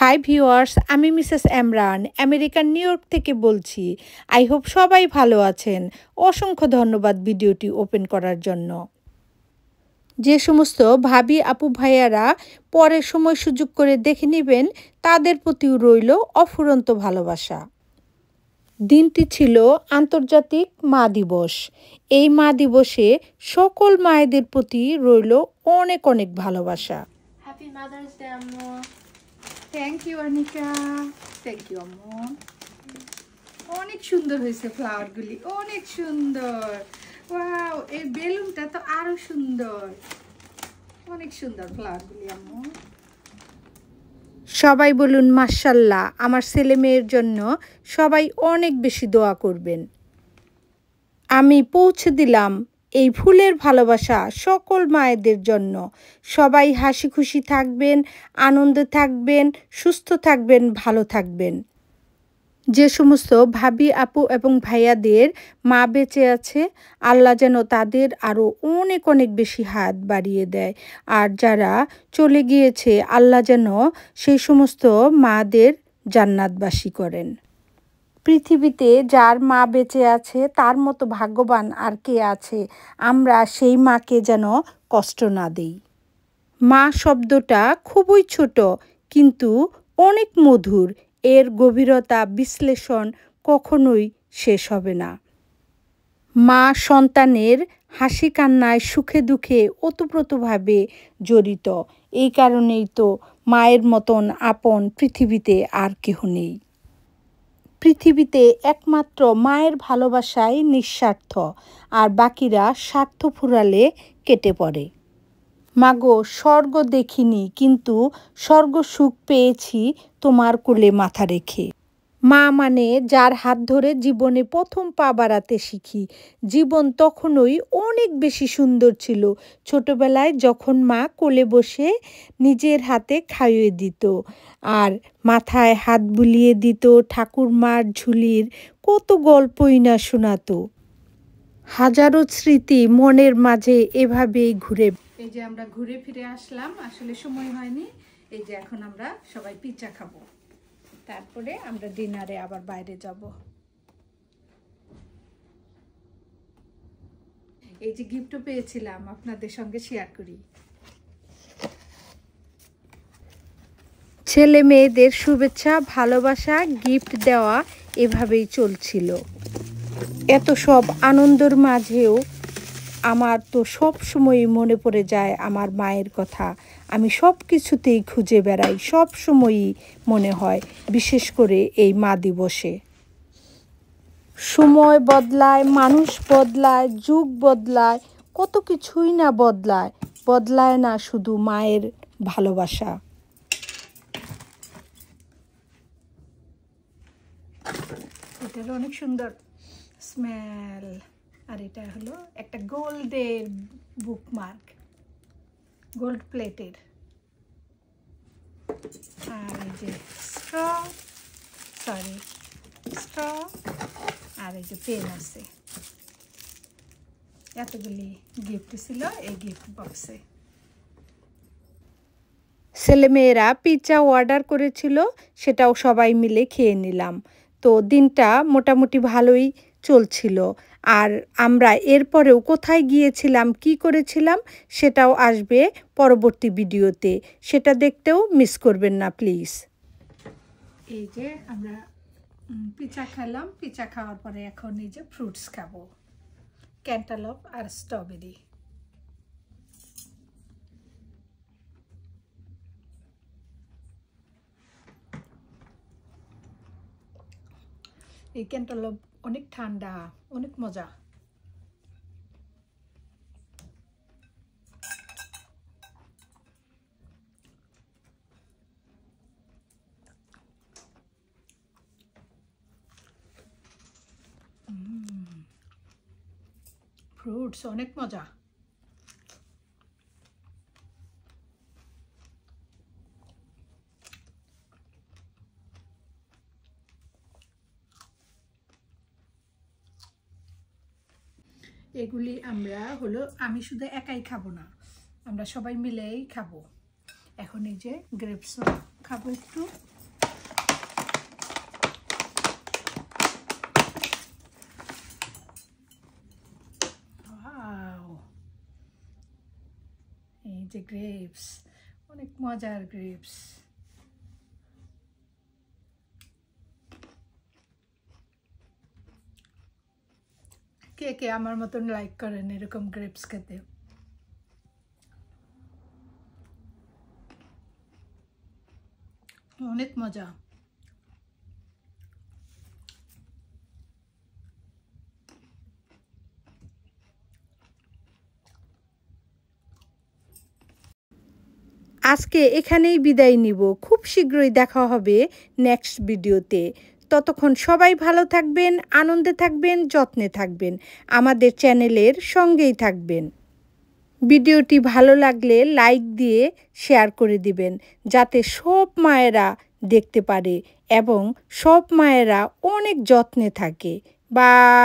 Hi viewers, আমি Mrs Emran আমেরিকার new York থেকে বলছি। আই হোপ সবাই ভালো আছেন। অসংখ্য ধন্যবাদ ভিডিওটি ওপেন করার জন্য। যে সমস্ত ভাবি আপু ভাইয়ারা পরে সময় সুযোগ করে দেখে নেবেন, তাদের প্রতিও রইল অফুরন্ত ভালোবাসা। দিনটি ছিল আন্তর্জাতিক মা দিবস। এই মা দিবসে সকল মায়েদের প্রতি রইল অনেক অনেক ভালোবাসা। হ্যাপি মাদার্স ডে আম্মু। Thank you Anika, thank you আম্মু। অনেক সুন্দর হয়েছে ফ্লাওয়ারগুলি, অনেক সুন্দর। ওয়াও, এই বেলুনটা তো আরো সুন্দর, অনেক সুন্দর ফ্লাওয়ারগুলি আম্মু। সবাই বলুন মাশাআল্লাহ। আমার ছেলে মেয়ের জন্য সবাই অনেক বেশি দোয়া করবেন। আমি পৌঁছে দিলাম এই ফুলের ভালোবাসা সকল মায়েদের জন্য। সবাই হাসি খুশি থাকবেন, আনন্দে থাকবেন, সুস্থ থাকবেন, ভালো থাকবেন। যে সমস্ত ভাবি আপু এবং ভাইয়াদের মা বেঁচে আছে, আল্লাহ যেন তাদের আরও অনেক অনেক বেশি হাত বাড়িয়ে দেয়। আর যারা চলে গিয়েছে, আল্লাহ যেন সেই সমস্ত মাদের জান্নাতবাসী করেন। পৃথিবীতে যার মা বেঁচে আছে তার মতো ভাগ্যবান আর কে আছে? আমরা সেই মাকে যেন কষ্ট না দেই। মা শব্দটা খুবই ছোট, কিন্তু অনেক মধুর। এর গভীরতা বিশ্লেষণ কখনোই শেষ হবে না। মা সন্তানের হাসি কান্নায় সুখে দুঃখে ওতপ্রোতভাবে জড়িত। এই কারণেই তো মায়ের মতন আপন পৃথিবীতে আর কেহ নেই। পৃথিবীতে একমাত্র মায়ের ভালোবাসাই নিঃস্বার্থ, আর বাকিরা স্বার্থ ফুরালে কেটে পড়ে। মাগো, স্বর্গ দেখিনি, কিন্তু স্বর্গ সুখ পেয়েছি তোমার কোলে মাথা রেখে। মা মানে যার হাত ধরে জীবনে প্রথম পা বাড়াতে শিখি। জীবন তখনই অনেক বেশি সুন্দর ছিল ছোটবেলায়, যখন মা কোলে বসে নিজের হাতে খাইয়ে দিত আর মাথায় হাত বুলিয়ে দিত, ঠাকুরমার ঝুলির কত গল্পই না শোনাতো। হাজারো স্মৃতি মনের মাঝে এভাবেই ঘুরে। এই যে আমরা ঘুরে ফিরে আসলাম, আসলে সময় হয়নি। এই যে এখন আমরা সবাই পিৎজা খাবো, তারপরে আমরা ডিনারে আবার বাইরে যাব। এই যে গিফটও পেয়েছিলাম, আপনাদের সঙ্গে শেয়ার করি। ছেলে মেয়েদের শুভেচ্ছা, ভালোবাসা, গিফট দেওয়া এভাবেই চলছিল। এত সব আনন্দের মাঝেও আমার তো সব সময়ই মনে পড়ে যায় আমার মায়ের কথা। আমি সব কিছুতেই খুঁজে বেড়াই, সব সময়ই মনে হয়, বিশেষ করে এই মা দিবসে। সময় বদলায়, মানুষ বদলায়, যুগ বদলায়, কত কিছুই না বদলায়, বদলায় না শুধু মায়ের ভালোবাসা। এটার অনেক সুন্দর স্মেল। আর এটা হলো একটা গোল্ডের বুকমার্ক, গোল্ড প্লেটের। আর এই যে স্ট্র, আর এই যে পেন আছে। এতগুলি গিফট ছিল এই গিফট বক্সে। ছেলেমেয়েরা পিৎজা অর্ডার করেছিল, সেটাও সবাই মিলে খেয়ে নিলাম। তো দিনটা মোটামুটি ভালোই চলছিল। আর আমরা এরপরেও কোথায় গিয়েছিলাম, কি করেছিলাম, সেটাও আসবে পরবর্তী ভিডিওতে। সেটা দেখতেও মিস করবেন না প্লিজ। এই যে আমরা পিৎজা খেলাম, পিৎজা খাওয়ার পরে এখন এই যে ফ্রুটস খাবো, ক্যান্টালপ আর স্ট্রবেরি। এই ক্যান্টালপ অনেক ঠান্ডা, অনেক মজা। ফ্রুটস অনেক মজা। এগুলি আমরা আমি শুধু একাই খাবো না, আমরা সবাই মিলেই খাবো। এখন এই যে গ্রেপস খাবো একটু। যে গ্রেপস, অনেক মজার গ্রেপস। কে কে আমার মতন লাইক করেন এরকম গ্রেপস খেতে? অনেক মজা। আজকে এখানেই বিদায় নিব। খুব শীঘ্রই দেখা হবে নেক্সট ভিডিওতে। ততক্ষণ সবাই ভালো থাকবেন, আনন্দে থাকবেন, যত্নে থাকবেন, আমাদের চ্যানেলের সঙ্গেই থাকবেন। ভিডিওটি ভালো লাগলে লাইক দিয়ে শেয়ার করে দিবেন, যাতে সব মায়েরা দেখতে পারে এবং সব মায়েরা অনেক যত্নে থাকে। বাই।